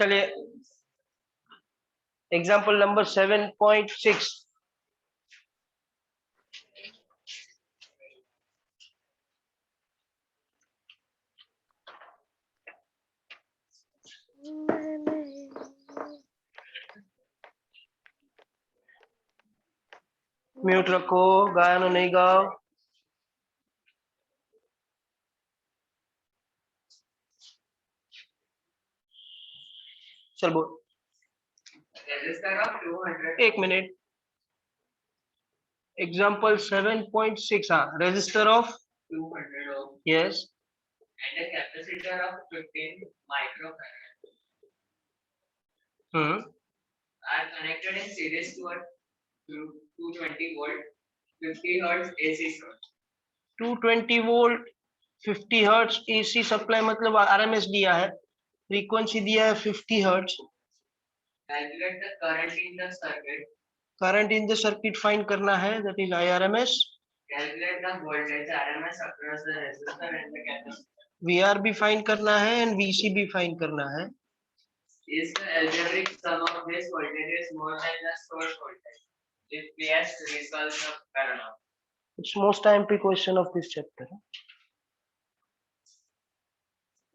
चलिए example number 7.6। Mute रखो, गानो नहीं गाओ। चल बोल। एक मिनट। एग्जाम्पल 7.6। हाँ, resistor of 200 ohm yes and a capacitor of 15 microfarad are connected in series to a 220 volt 50 hertz AC source। 220 volt 50 hertz AC supply, मतलब आरएमएस दिया है, फ्रीक्वेंसी दिया है 50 hertz. Calculate the current in the circuit। Current in the circuit find करना है, that is IRMS. Calculate the voltage RMS across the resistor and the capacitor। VR भी find करना है एंड वीसी भी फाइंड करना है। Is the algebraic sum of this voltage is more than the source voltage? If yes, resolve the paradox। It's most IMP question of this chapter.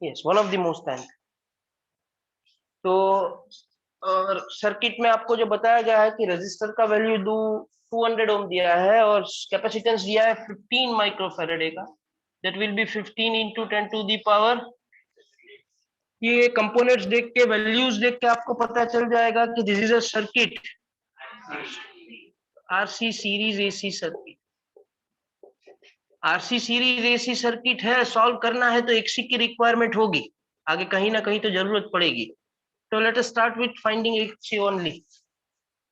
Yes, one of the most IMP. तो और circuit में आपको जो बताया गया है कि resistor का वैल्यू 200 ओम दिया है और कैपेसिटेंस दिया है 15 माइक्रोफैराडे का, that will be 15 into 10 to the power। ये कंपोनेंट्स देख के, वैल्यूज देख के आपको पता चल जाएगा कि this is a circuit, RC series AC circuit. RC series AC circuit है, सॉल्व करना है तो एक्सी की रिक्वायरमेंट होगी, आगे कहीं ना कहीं तो जरूरत पड़ेगी। तो let us start with finding X C only,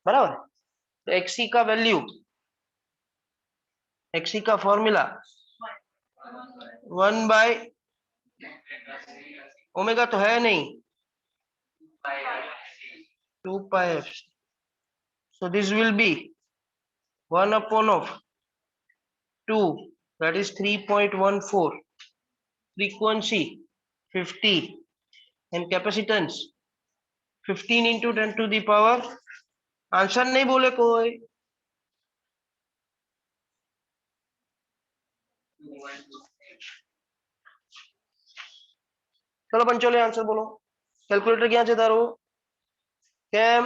बराबर। तो एक्सी का वैल्यू, एक्सी का फॉर्मूला 1 बाय ओमेगा तो है नहीं, 2 pi F. So this will be 1 upon of 2, that is 3.14, frequency 50 and capacitance 15 into 10 to the power। Answer नहीं बोले कोई। चलो पंचोले आंसर बोलो। कैलकुलेटर क्या છે તારું? કેમ?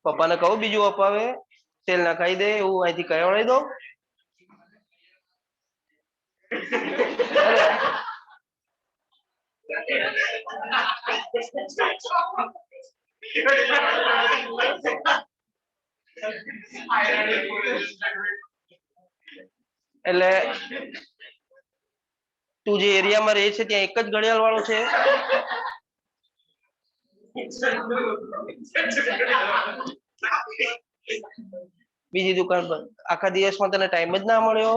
પપ્પાને કહું બીજું અપાવે, તેલ નાખાઈ દે, એવું અહીંથી કહેવડાવી દો। એટલે તું જે એરિયામાં રહે છે ત્યાં એક જ ઘડિયાળ વાળો છે? બીજી દુકાન પર આખા દિવસમાં તને ટાઈમ જ ના મળ્યો?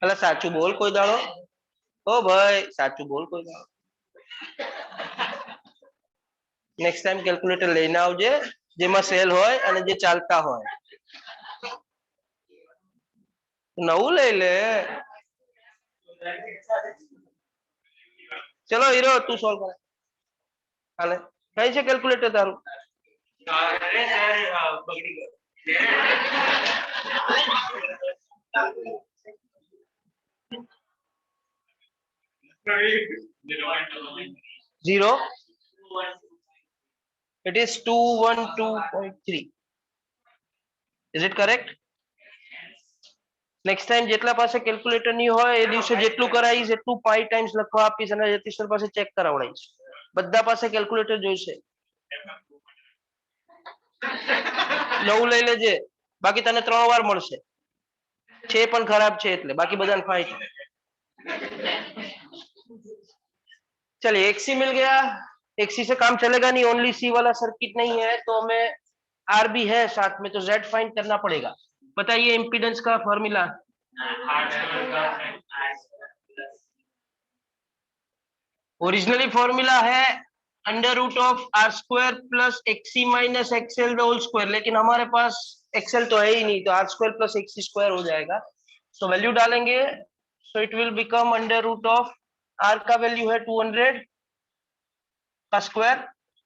એટલે સાચું બોલ કોઈ દાડો, ઓ ભાઈ સાચું બોલ કોઈ દાડો। નેક્સ્ટ ટાઈમ કેલ્ક્યુલેટર લઈને આવજે જેમાં સેલ હોય અને જે ચાલતા હોય। નવું લઈ લે। ચલો હીરો તું સોલ્વ કર હાલે। કઈ છે કેલ્ક્યુલેટર તારું? zero, it is 212.3, is it correct? Next time જેટલા પાસે કેલ્ક્યુલેટર ની હોય એ દિવસે જેટલું કરાવીશ એટલું પાઈ ટાઈમ્સ લખવા આપીશ અને યતીશ્વર પાસે ચેક કરાવડાવીશ। બધા પાસે કેલ્ક્યુલેટર જોઈશે। 9 લઈ લેજે, બાકી તને 3 વાર મળશે. 6 પણ ખરાબ છે એટલે, બાકી બધાને 5 છે. चलिए XC मिल गया, XC से काम चलेगा नहीं, ओनली C वाला सर्किट नहीं है तो हमें R भी है साथ में, तो Z फाइंड करना पड़ेगा. बताइए इम्पीडेंस का फॉर्मूला. ओरिजिनली फॉर्मूला है under root of R square plus XC minus XL the whole square, लेकिन हमारे पास एक्सएल तो है ही नहीं, तो R square plus XC square हो जाएगा. तो वैल्यू डालेंगे, so it will become under root of R का वैल्यू है 200 का square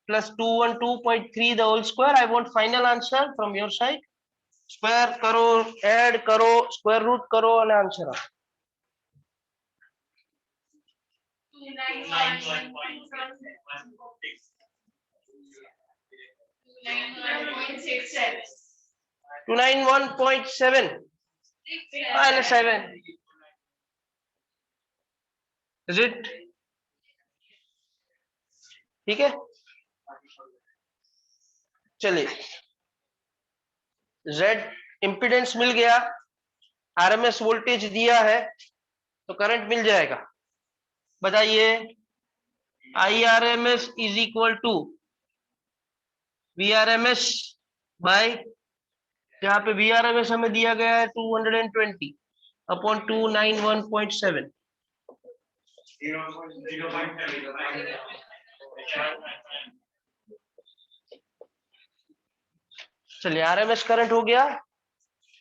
plus 212.3 the whole square. I want final answer from your side. Square करो, ऐड करो, स्क्वायर रूट करो અને આન્સર આપો. 291.7 minus 7. Is it? ठीक है, चलिए Z इंपिडेंस मिल गया, आरएमएस वोल्टेज दिया है, तो करंट मिल जाएगा. बताइए IRMS is equal to VRMS by, जहां पे VRMS हमें दिया गया है 220 अपॉन 291.7. चलिए RMS करंट हो गया.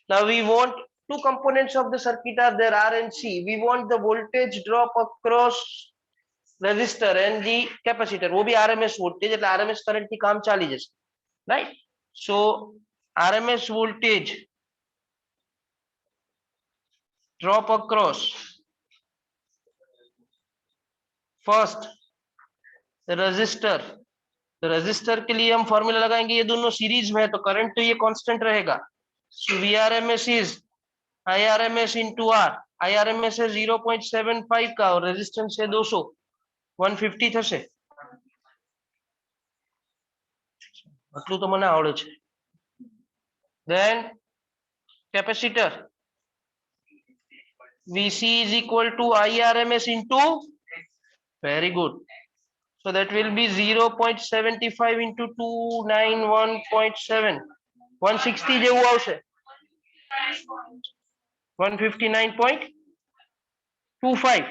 Now we want two components of the circuit are there, R and C. We want the voltage drop across resistor and the capacitor. वो भी RMS voltage, એટલે RMS करंट થી કામ ચાલી જશે, right? So RMS voltage drop across first resistor. तो resistor के लिए हम फॉर्मूला लगाएंगे, ये दोनों सीरीज में है तो करंट तो ये कांस्टेंट रहेगा. सो VRMS is IRMS into R. IRMS है 0.75 का और रेजिस्टेंस है 200, 150 થશે. આટલું તો મને આવડે છે. Then capacitor VC is equal to IRMS into, very good. So that will be 0.75 into 291.7, 160 જેવું આવશે, 159.25.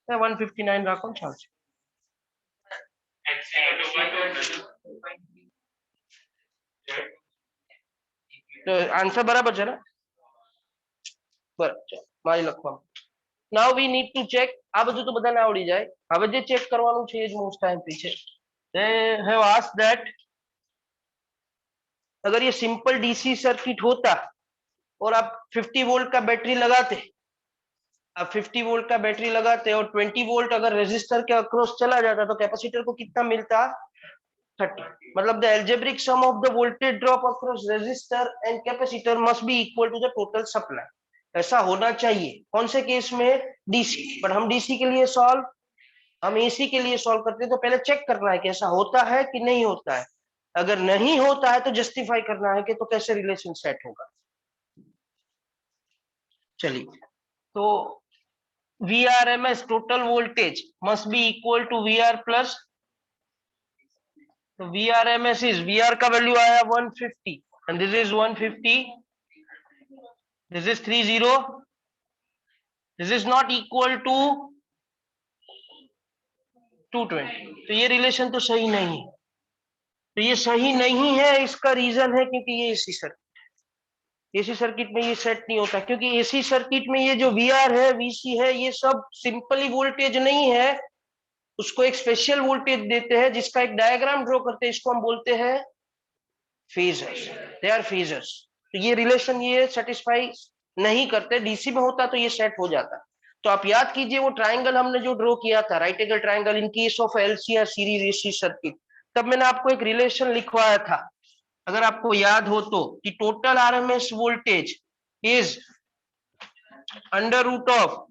159 રાખો ચાલશે. તો આન્સર બરાબર છે ને? બરાબર, મારી લખવા. Now we need to check, આ બધું તો બધાને આવડી જાય. હવે જે ચેક કરવાનું છે એ જ મોસ્ટ આઈએમપી છે. They have asked that अगर ये सिंपल डीसी सर्किट होता और आप 50 वोल्ट का बैटरी लगाते, आप 50 वोल्ट का बैटरी लगाते और 20 वोल्ट अगर रेजिस्टर के अक्रॉस चला जाता तो कैपेसिटर को कितना मिलता? 30. मतलब the algebraic sum of the voltage drop across resistor and capacitor must be equal to the total supply. ऐसा होना चाहिए. कौन से केस में? डीसी. बट हम डीसी के लिए सॉल्व, हम एसी के लिए सॉल्व करते हैं तो पहले चेक करना है कि ऐसा होता है कि नहीं होता है. अगर नहीं होता है तो जस्टिफाई करना है कि तो कैसे रिलेशन सेट होगा. चलिए, तो VRMS total voltage must be equal to VR plus, तो VRMS इज, VR का वैल्यू आया 150 and this is 150, this is 30, this is not equal to 220. तो ये रिलेशन तो सही नहीं है. तो ये सही नहीं है, इसका रीजन है क्योंकि ये एसी सर्किट में ये सेट नहीं होता, क्योंकि एसी सर्किट में ये जो VR है, VC है, ये सब सिंपली वोल्टेज नहीं है, उसको एक स्पेशल वोल्टेज देते हैं जिसका एक डायग्राम ड्रॉ करते हैं, इसको हम बोलते हैं फेजर्स. They are phasors. तो ये रिलेशन ये सेटिस्फाई नहीं करते. डीसी में होता तो ये सेट हो जाता. तो आप याद कीजिए वो ट्राइंगल हमने जो ड्रॉ किया था, right angle triangle in case of LC series AC circuit, तब मैंने आपको एक रिलेशन लिखवाया था, अगर आपको याद हो तो, कि total RMS voltage is under root of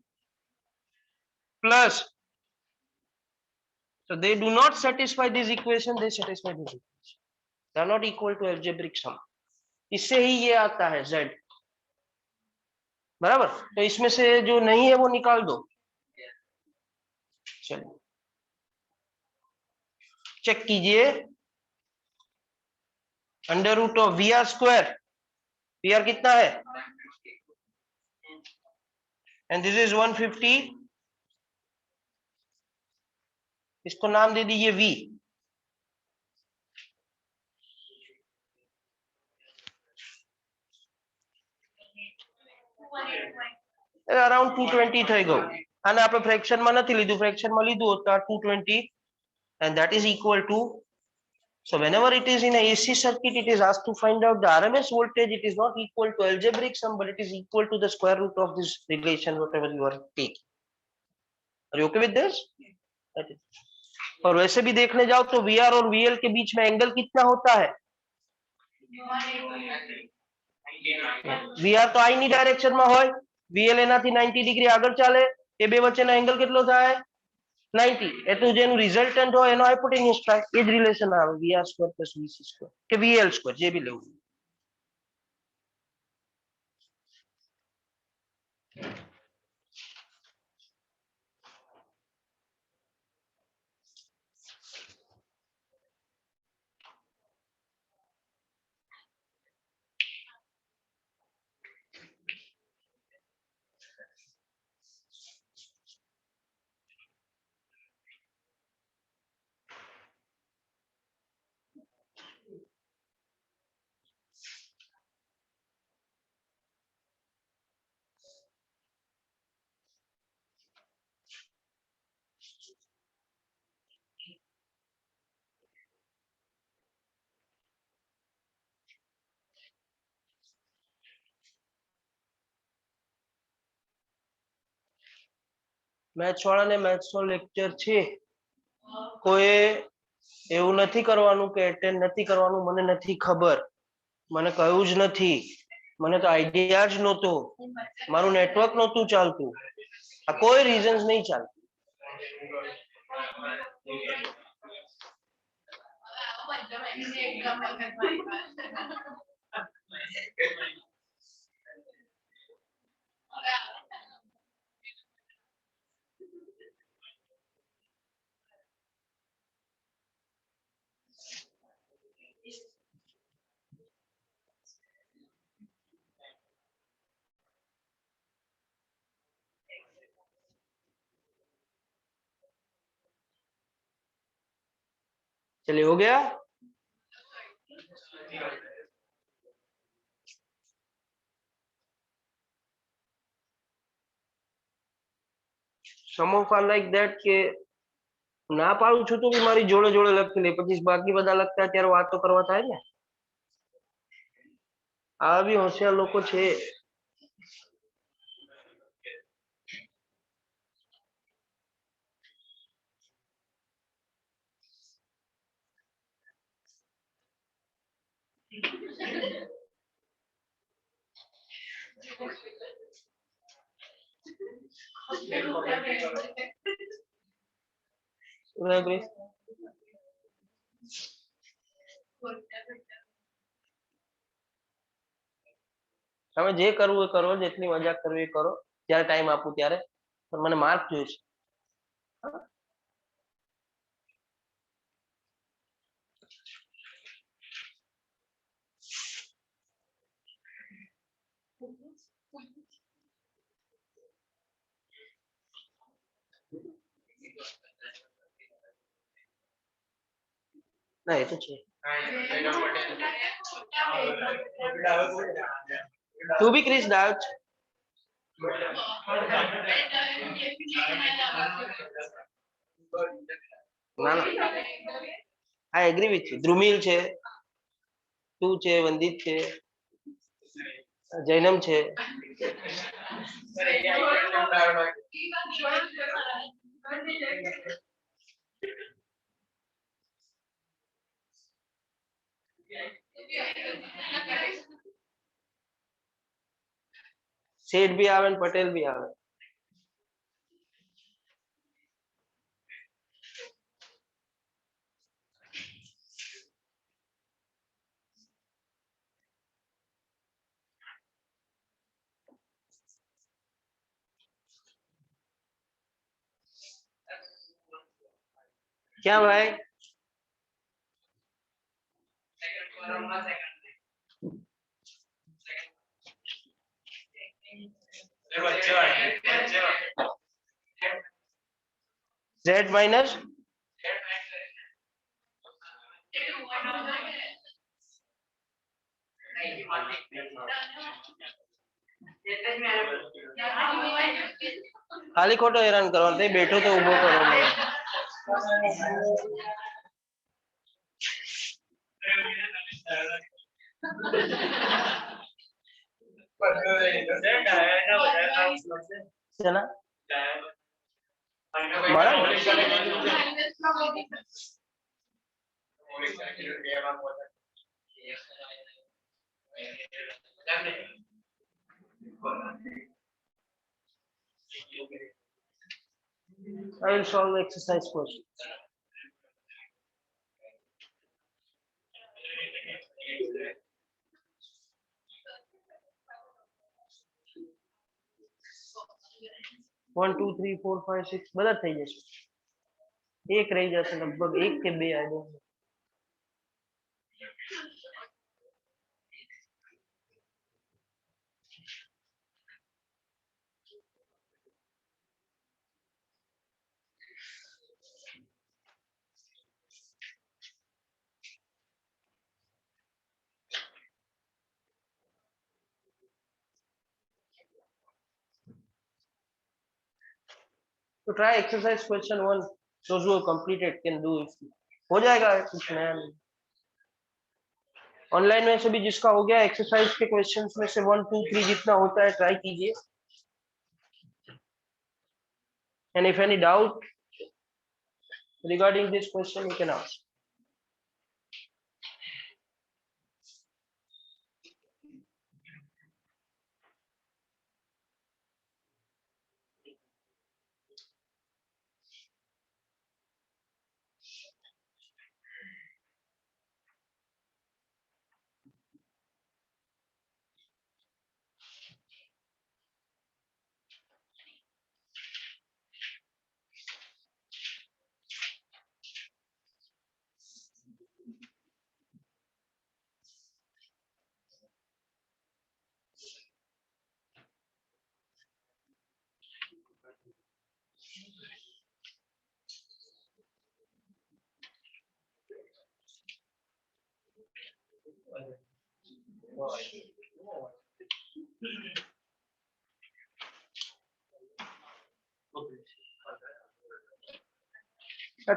plus, so they do not satisfy this equation, they satisfy this equation. They are not equal to algebraic sum. इससे ही ये आता है z, बराबर। तो इसमें से जो नहीं है वो निकाल दो। चलिए चेक कीजिए, under root of V R square, V R कितना है, एंड दिस इज 150, इसको नाम दे दीजिए v, અરાઉન્ડ 220 થઈ ગયું, અને આપણે ફ્રેક્શનમાં નથી લીધું, ફ્રેક્શનમાં લીધું હોત તો 220, and that is equal to, so whenever it is in a AC circuit, it is asked to find out the RMS voltage. It is not equal to algebraic sum, but it is equal to the square root of this relation, whatever you are taking. Are you okay with this? That is. और वैसे भी देखने जाओ तो VR और VL के बीच में angle कितना होता है, VR तो આઈની ડાયરેક્શનમાં હોય, VL એનાથી 90 ડિગ્રી આગળ ચાલે, એ બે વચ્ચેનો એંગલ કેટલો થાય, 90, એટલે જેનું રિઝલ્ટન્ટ હોય એનો હાઇપોટેન્યુસ થાય, એ જ રિલેશન આવે VR² + VC² કે VL², જે બી લેવું. મેથ્સ વાળાને મેથ્સનો લેક્ચર છે, કોઈ એવું નથી કરવાનું કે એટેન્ડ નથી કરવાનું, મને નથી ખબર, મને કહ્યું જ નથી, મને તો આઈડિયા જ નહોતો, મારું નેટવર્ક નહોતું ચાલતું, આ કોઈ રીઝન્સ નહીં ચાલતું. चलिए हो गया. Some of are like that કે ના પાડું છું તો બી મારી જોડે જોડે લખી લે, પછી બાકી બધા લખતા ત્યારે વાતો કરવા થાય ને. આ બી હોશિયાર લોકો છે. તમે જે કરવું એ કરો, જેટલી મજાક કરવી એ કરો, જ્યારે ટાઈમ આપું ત્યારે, પણ મને માર્ક જોઈશે. ના એ તો છે. તું બી ક્રિસ ડાઉટ. ના ના, I agree with you. Dhrumil છે, તું છે, વંદિત છે, જૈનમ છે. શેઠ બી આવે ને પટેલ બી આવે. क्या भाई? सेकंड कॉलम में सेकंड Z माइनस खाली खोटो हैरान करो बैठो तो उभो करो મને. છે ના? I will solve exercise question. One two three four five six બધા થઈ જશે. એક રહી જશે લગભગ એક કે બે આઈ ડોન્ટ નો. तो try exercise question 1. those who have completed can do it. हो जाएगा, कुछ नया नहीं. ऑनलाइन में से भी जिसका हो गया एक्सरसाइज के क्वेश्चंस में से 1 2 3 जितना होता है ट्राई कीजिए. And if any doubt regarding this question you can ask.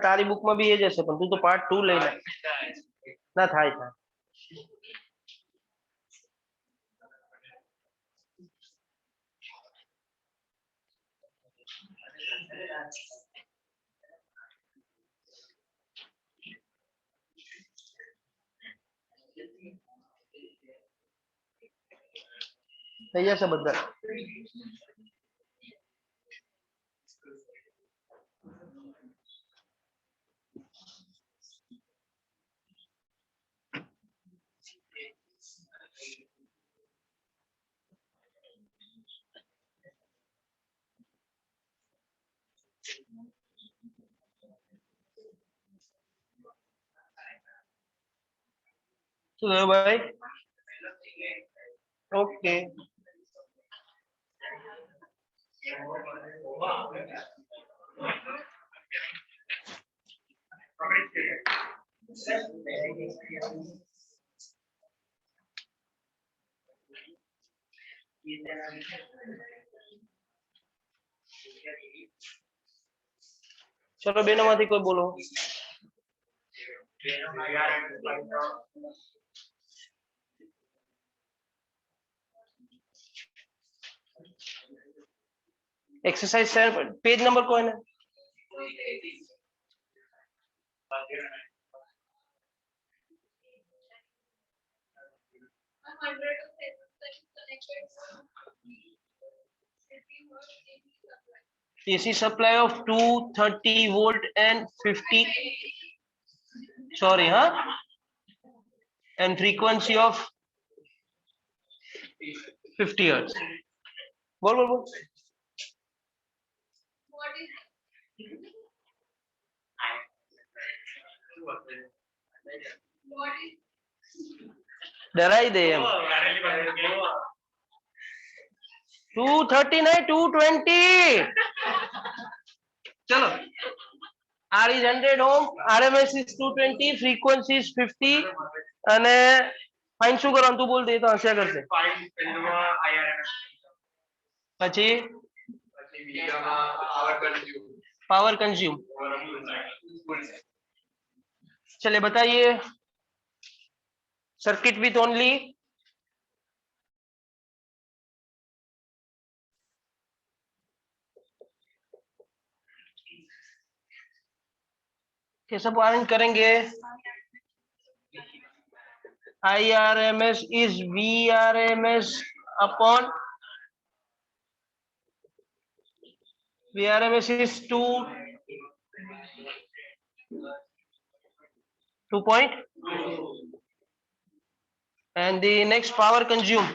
તારી બુક માં બી એ જ હશે પણ તું તો પાર્ટ 2 લઈ લે ના થાય થાય. થઈ જશે બધા. શું થયું ભાઈ? ઓકે. ચલો બેનોમાંથી કોઈ બોલો. एक्सरसाइज 7 पेज नंबर कोई ना. AC supply of 230 volt and 50 sorry huh and frequency of 50 hertz. बोल बोल बोल. ડરાઈ દે એમ 230 नहीं 220 चलो R is 100 ohm, RMS is 220, frequency is 50 અને ફાઇન શું કરવાનું તું બોલ દે તો હસ્યા કરશે પછી पावर कंज्यूम चलिए बताइए सर्किट विथ ओनली कैसे प्लानिंग करेंगे IRMS is VRMS upon VRMS is 2 point and the next power consume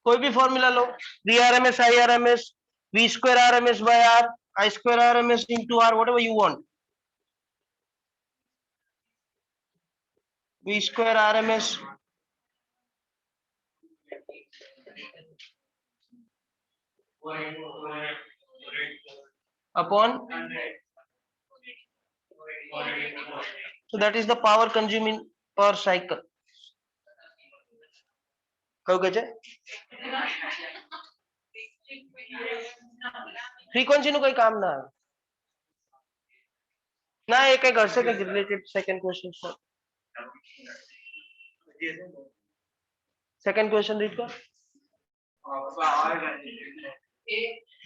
कोई भी formula low VRMS IRMS V square RMS by R I square RMS into R whatever you want V square RMS upon so that is the power consumed in per cycle કહું કે છે frequency નું કોઈ કામ ના આવે ના એ કઈ કરશે કે related second question second question read કર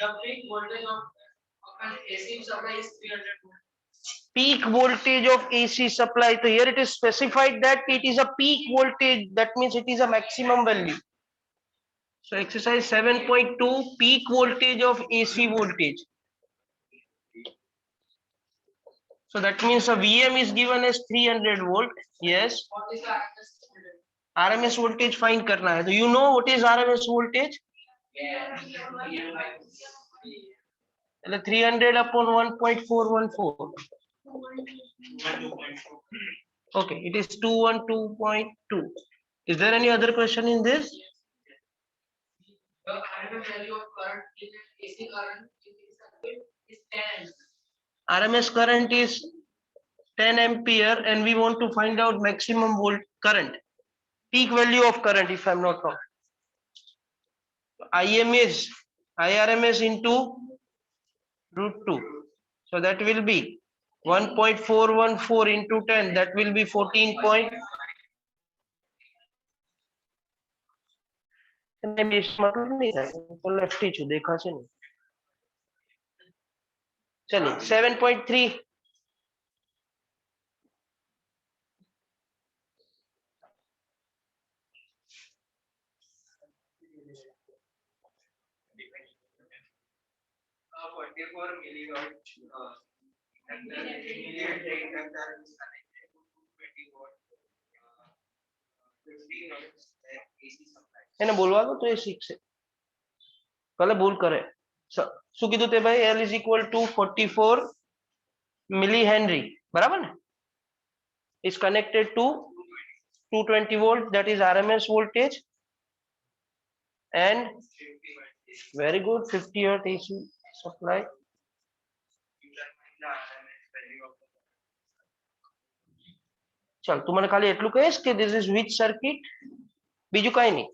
The peak voltage of an AC supply is 300 volt. Peak voltage of AC supply. So here it is specified that it is a peak voltage. That means it is a maximum value. So exercise 7.2 peak voltage of AC voltage. So that means a VM is given as 300 volt. Yes. What is the RMS voltage? RMS voltage find करना है. Do you know what is RMS voltage? એટલે 300 upon 1.414. Okay, it is 212.2. Is there any other question in this? The RMS value of current in an AC current in the circuit is 10 amps. RMS current is 10 ampere and we want to find out maximum volt current. Peak value of current if I am not wrong. IM is IRMS into root 2. So that will be 1.414 into 10. That will be 14 point. Lefty છું દેખાશે ને ચલો 7.3 44 milliwatt inductor inductor is connected to 220 watt 50 hertz AC supply. એને બોલવા દો તો એ શીખશે ભલે ભૂલ કરે શું કીધું તે ભાઈ L is equal to 44 milli Henry બરાબર ને is connected to 220 volt that is RMS voltage and very good 50 hertz AC supply. चल तू મને ખાલી એટલું કહીશ કે this is which circuit બીજું કાઈ નહીં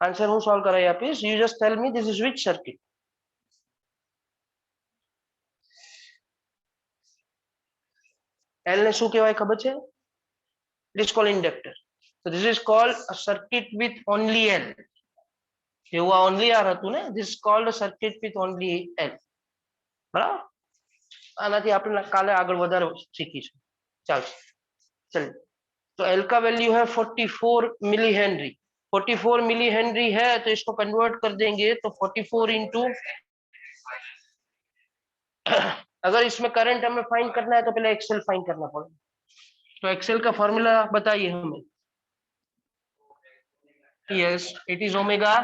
આન્સર હું સોલ્વ કરાવી આપીશ you just tell me this is which circuit L ને શું કહેવાય ખબર છે it is called inductor so this is called a circuit with only L જેવું આ only R હતું ને this is called a circuit with only L બરાબર આનાથી આપણે કાલે આગળ વધારે શીખીશું ચાલશે चलिए तो L का वैल्यू है 44 मिली हेनरी 44 मिली हेनरी है तो इसको कन्वर्ट कर देंगे तो 44 इंटू अगर इसमें करंट हमें फाइंड करना है तो पहले एक्सेल फाइंड करना पड़ेगा तो एक्सेल का फॉर्मूला बताइए हमें yes it is omega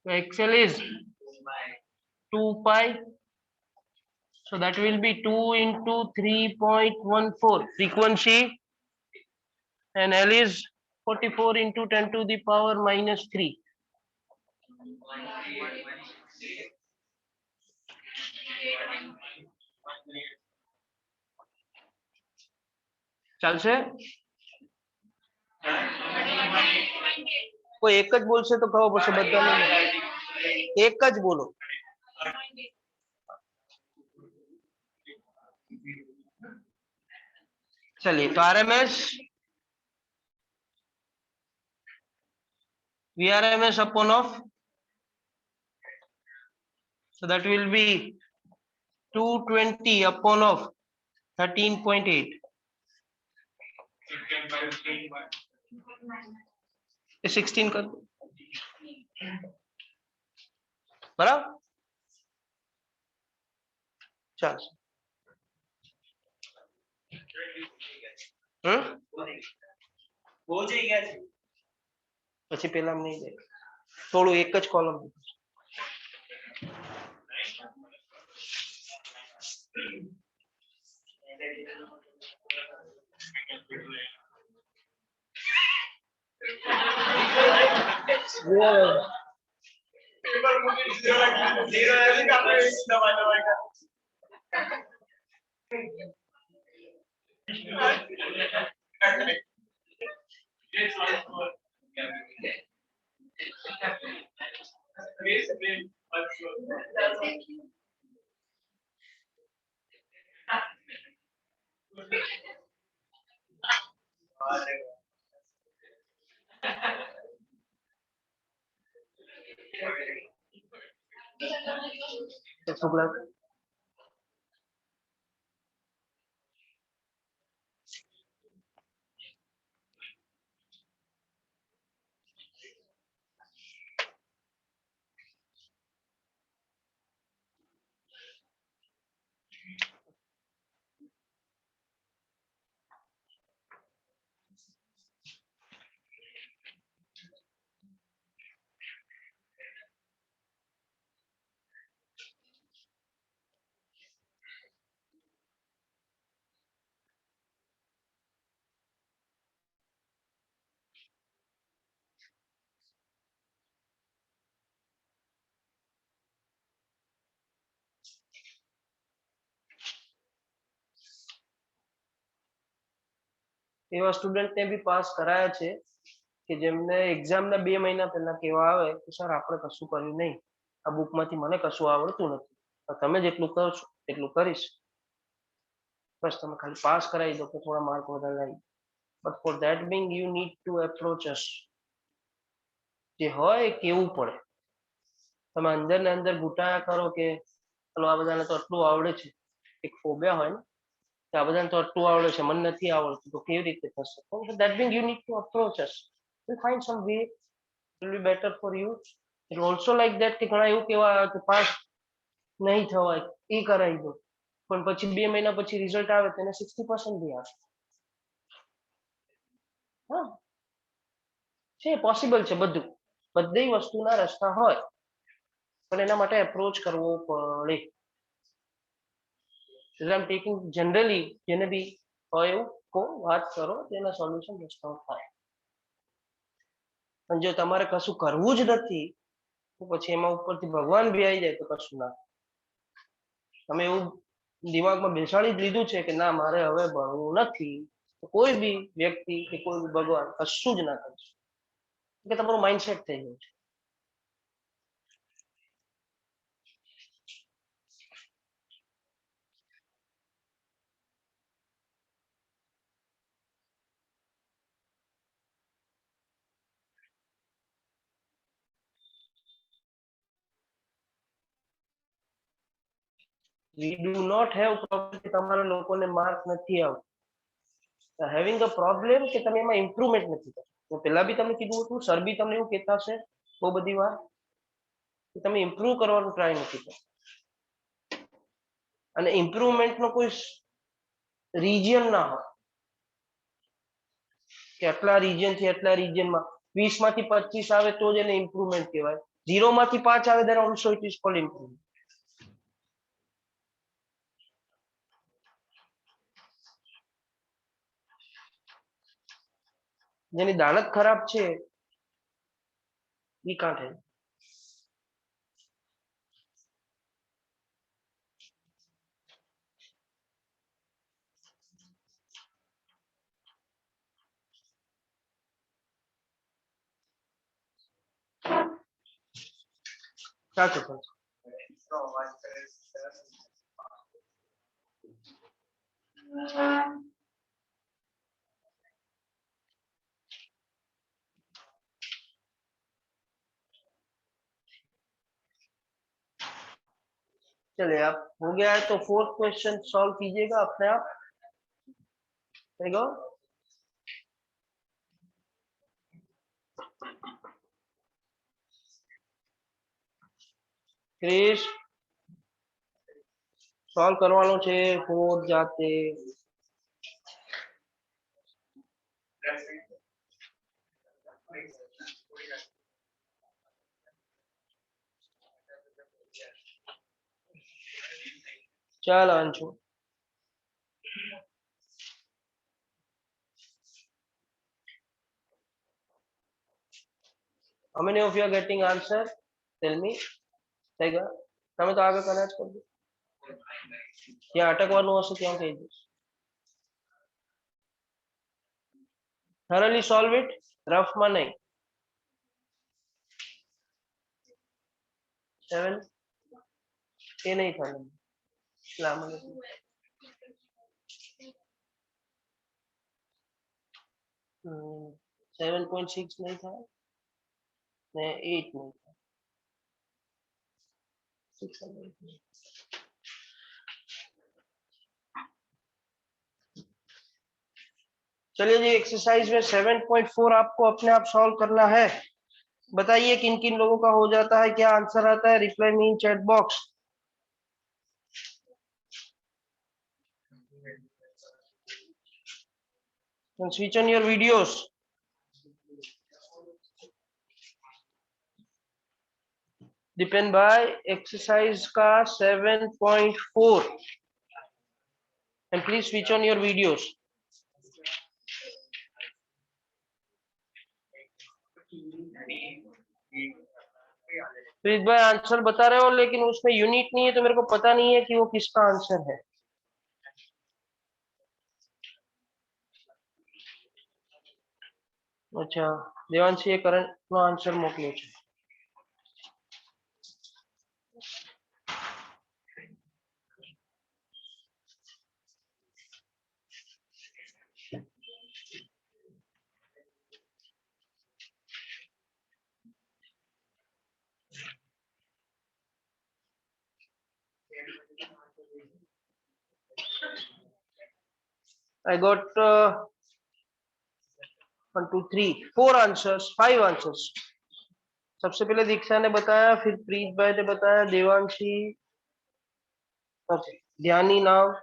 XL is 2 pi So that will be 2 into 3.14 frequency, and L is 44 into 10 to the power minus 3. ચાલશે? કોઈ એક જ બોલશે તો ખબર પડશે બધાને. એક જ બોલો. चलिए, तो RMS VRMS upon of, so that will be 220 upon of 13.8. ये 16 कर दो, बराबर? चल, हो जाएगा પછી પેલા નહીં દે, થોડું એક જ કોલમ. એવા સ્ટુડન્ટને બી પાસ કરાયા છે કે જેમને એક્ઝામના 2 મહિના પહેલા કહેવા આવે કે સર આપણે કશું કર્યું નહીં, આ બુકમાંથી મને કશું આવડતું નથી, તમે જેટલું કરો છો એટલું કરીશ, બસ તમે ખાલી પાસ કરાવી દો કે થોડા માર્ક વધારે લાવી. But for that being you need to approach us. જે હોય એ કેવું પડે. તમે અંદર ને અંદર ઘૂંટાયા કરો કે ચલો આ બધાને તો આટલું આવડે છે, એક ફોબિયા હોય ને કે આ બધાને તો આટલું આવડે છે, મને નથી આવડતું, તો કેવી રીતે થશે? That being you need to approach us. You find some way, it will be better for you. It also like that કે ઘણા એવું કહેવા કે પાસ નહીં થવાય એ કરાવી દો, પણ પછી 2 મહિના પછી રિઝલ્ટ આવે તો એને 60% બી આવે. હા, છે, પોસિબલ છે બધું, બધી વસ્તુના રસ્તા હોય, પણ એના માટે એપ્રોચ કરવો પડે. આઈ ટેકિંગ જનરલી જેને બી હોય એવું કહો, વાત કરો, તેના સોલ્યુશન રસ્તાઓ થાય. પણ જો તમારે કશું કરવું જ નથી તો પછી એમાં ઉપરથી ભગવાન બી આવી જાય તો કશું ના. તમે એવું દિમાગમાં બેસાડી જ લીધું છે કે ના મારે હવે ભણવું નથી, તો કોઈ બી વ્યક્તિ કે કોઈ બી ભગવાન કશું જ ના કરશે, કે તમારું માઇન્ડસેટ થઈ ગયું છે. We do not have problem કે તમારા લોકોને માર્ક નથી આવતા. હેવિંગ અ પ્રોબ્લેમ કે તમે એમાં ઇમ્પ્રુવમેન્ટ નથી કરતા. તો પહેલા બી તમને કીધું હતું, સર બી તમને એવું કહેતા હશે બહુ બધી વાર કે તમે ઇમ્પ્રુવ કરવાનું ટ્રાય નથી કરતા. અને ઇમ્પ્રુવમેન્ટનો કોઈ રિજિયન ના હોય કે આટલા રિજિયન થી આટલા રિજિયનમાં 20 માંથી 25 આવે તો જ એને ઇમ્પ્રુવમેન્ટ કહેવાય. 0 માંથી 5 આવે then also it is called improvement. જેની દાનત ખરાબ છે ઈ કાંઠે સાચું સાચું चलिए आप हो गया है तो फोर्थ क्वेश्चन सॉल्व कीजिएगा अपने आप देखो क्रिश सॉल्व करवानो छे फोर्थ जाते चलो Anshu how many of you are getting answer tell me Taiga તમે તો આગળ કદાચ કરજો ત્યાં અટકવાનું હશે ત્યાં કહી દો thoroughly solve it rough માં નહીં 7 એ નહીં થાય લાંબુ નથી 7.6 नहीं था ने 8 नहीं था 600 चलिए जी एक्सरसाइज में 7.4 आपको अपने आप सॉल्व करना है बताइए किन किन लोगों का हो जाता है क्या आंसर आता है reply me in chat box switch on your videos depend by exercise का 7.4 and please switch on your videos प्रीत भाई आंसर बता रहे हो लेकिन उसमें यूनिट नहीं है तो मेरे को पता नहीं है कि वो किसका आंसर है अच्छा देवांशी करंट नो आंसर मोकल्यो छे I got 1 2 3 4 आंसर्स 5 आंसर्स सबसे पहले दीक्षा ने बताया फिर प्रीत भाई ने बताया देवांशी ध्यानी नाम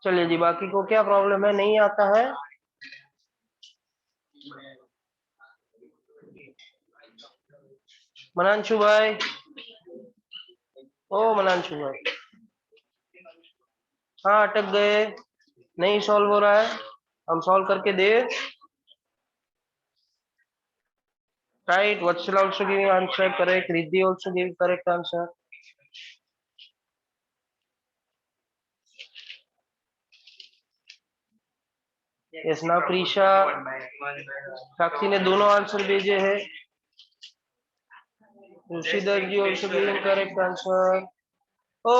चलिए जी बाकी को क्या प्रॉब्लम है नहीं आता है मनांशु भाई ओ मनांशु भाई हाँ अटक गए नहीं सॉल्व हो रहा है हम सॉल्व करके दे right Vatsal also giving answer correct Riddhi also giving correct answer yes now Prisha Sakshi ने दोनों आंसर भेजे हैं Rishidhar ji also giving correct answer oh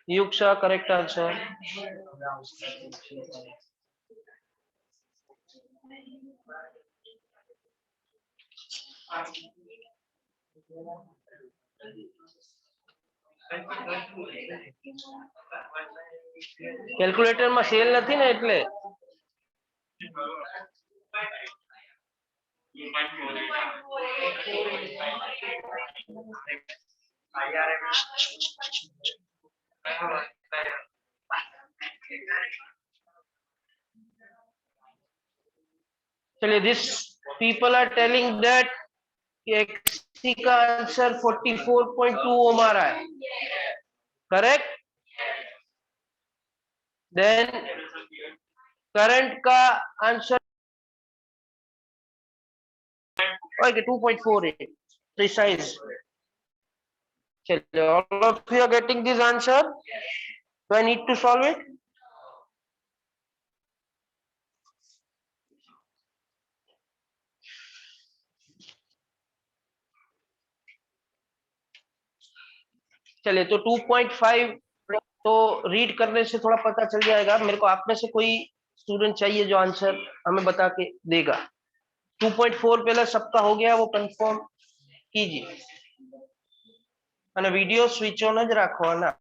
Yuksha correct answer કેલ્ક્યુલેટર માં સેલ નથી ને એટલે चलिए, this people are telling that X C का आंसर 44.2 ओम आ रहा है, करेक्ट? देन करंट का आंसर ओके 2.48 प्रिसाइज. चलिए, all of you are getting this answer. Do I need to solve it? चलिए, तो 2.5 तो रीड करने से थोड़ा पता चल जाएगा. मेरे को आप में से कोई स्टूडेंट चाहिए जो आंसर हमें बता के देगा. 2.4 पहले सबका हो गया, वो कंफर्म कीजिए. અને વિડિયો સ્વિચ ઓન જ રાખવાના.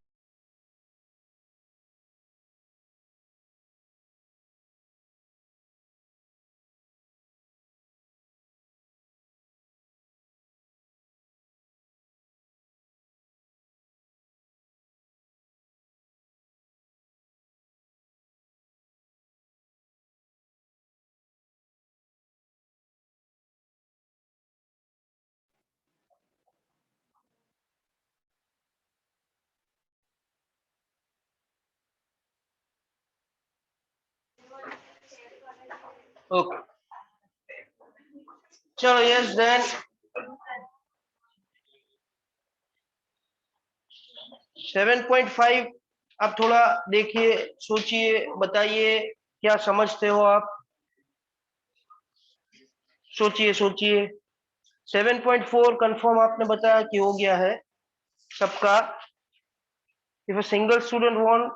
ओके, चलो. यस, देन 7.5 आप थोड़ा देखिए, सोचिए, बताइए क्या समझते हो आप. सोचिए सोचिए. 7.4 कंफर्म आपने बताया कि हो गया है सबका. If a single student want,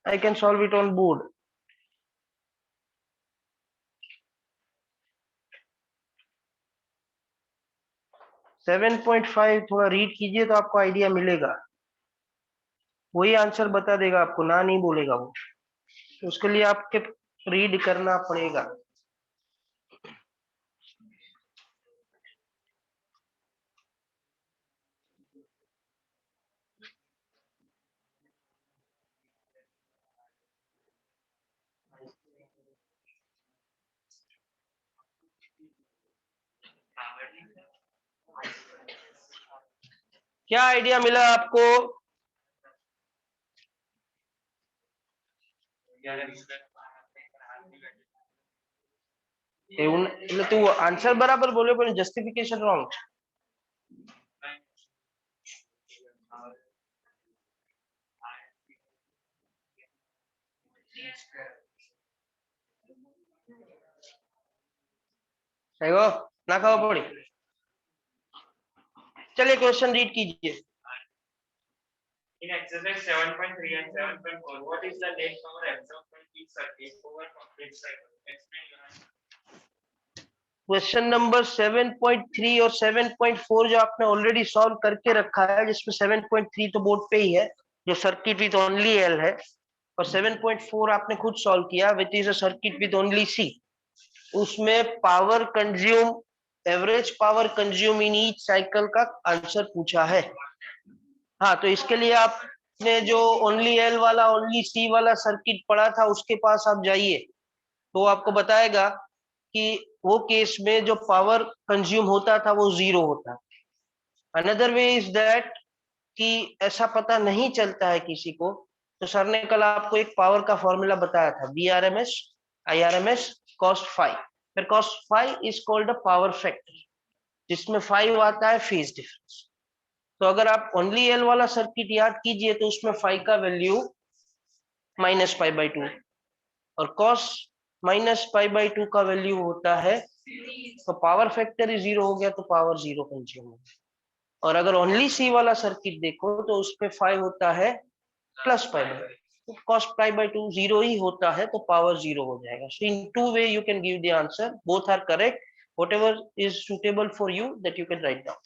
I can solve it on board. 7.5 थोड़ा रीड कीजिए तो आपको आइडिया मिलेगा. वही आंसर बता देगा आपको, ना नहीं बोलेगा वो. तो उसके लिए आपके रीड करना पड़ेगा. क्या आइडिया मिला आपको? એટલે તું આન્સર બરાબર બોલ્યો પણ જસ્ટિફિકેશન રોંગ. ना खबर पड़ी. चलिए, क्वेश्चन रीड कीजिए. In exercise 7.3 and 7.4, what is the net power absorbed by each circuit over complete cycle? Explain your answer. Question number 7.3 और 7.4 जो आपने ऑलरेडी सॉल्व करके रखा है, जिसमें 7.3 तो बोर्ड पे ही है, जो सर्किट विद ओनली एल है, और 7.4 आपने खुद सॉल्व किया, which is a circuit with only C. उसमें power consume, average power consume in each cycle का आंसर पूछा है. हाँ, तो इसके लिए आपने जो ओनली एल वाला ओनली सी वाला सर्किट पढ़ा था उसके पास आप जाइए, तो आपको बताएगा कि वो केस में जो पावर कंज्यूम होता था वो जीरो होता. अनदर वे इज दैट कि ऐसा पता नहीं चलता है किसी को, तो सर ने कल आपको एक पावर का फॉर्मूला बताया था, बीआरएमएस आईआरएमएस कॉस फाई. फिर cos phi is called a power factor, जिसमें 5 आता है फेज डिफरेंस. तो अगर आप ओनली एल वाला सर्किट याद कीजिए तो उसमें 5 का वैल्यू -π/2 और कॉस -π/2 का वैल्यू होता है, तो पावर फैक्टर ही जीरो हो गया, तो पावर जीरो कंज्यूम हो गया. और अगर ओनली सी वाला सर्किट देखो तो उसपे 5 होता है +π/2, तो cos π/2 जीरो ही होता है, तो पावर जीरो हो जाएगा. So in two way you can give the answer, both are correct. whatever is suitable for you that you can write down.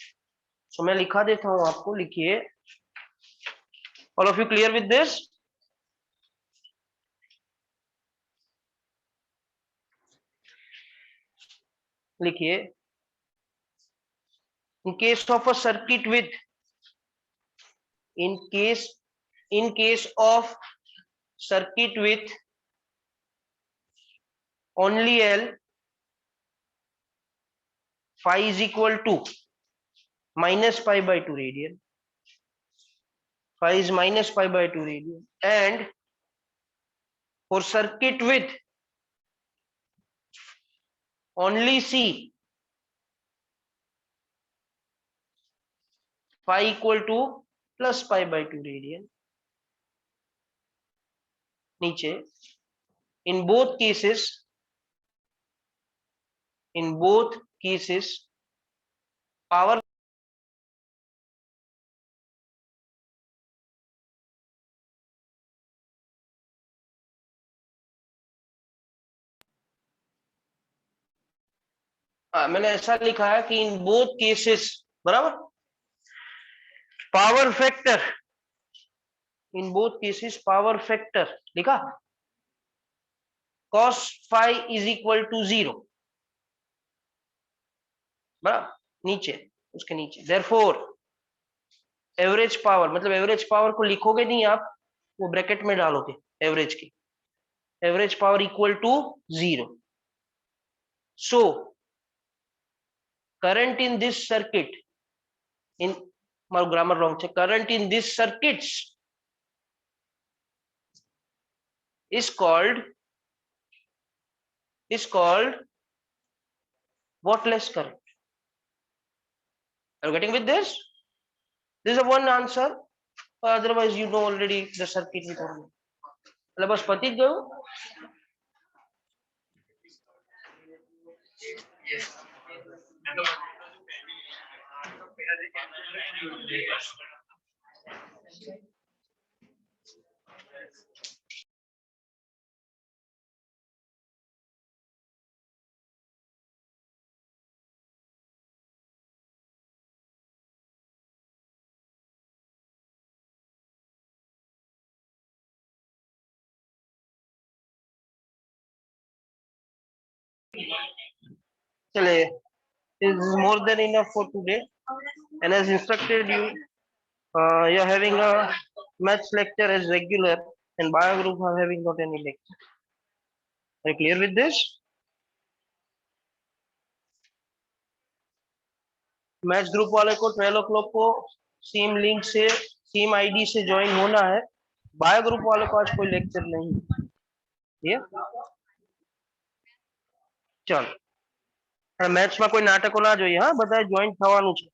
So मैं लिखा देता हूँ आपको, लिखिए. All of you clear with this? लिखिए. In case of a circuit with, in case of circuit with only L, phi is equal to minus pi by 2 radian. Phi is minus pi by 2 radian. And for circuit with only C, phi equal to plus pi by 2 radian. नीचे in both cases power मैंने ऐसा लिखा है कि in both cases बराबर power factor in both cases power factor लिखा cos phi is equal to 0 बराबर नीचे उसके नीचे therefore एवरेज पावर मतलब एवरेज पावर को लिखोगे नहीं आप वो ब्रैकेट में डालोगे एवरेज की average power equal to 0 so current in this circuit in મારું ગ્રામર રોંગ છે current in this circuits is called wattless current. Are you getting with this? This is a one answer, otherwise you know already the circuit with all. એટલે બસ પતી જ ગયું. Yes. ચલે this is more than enough for today, and as instructed you are having a maths lecture as regular, and bio group are having not any lecture. Are you clear with this? Maths group वाले को 12 o'clock को same link से same ID से join होना है. Bio group वाले को आज कोई लेक्चर नहीं है. ये चलो मैथ्स में कोई नाटको ना જોઈએ હા બધાએ જોઈન થવાનું છે.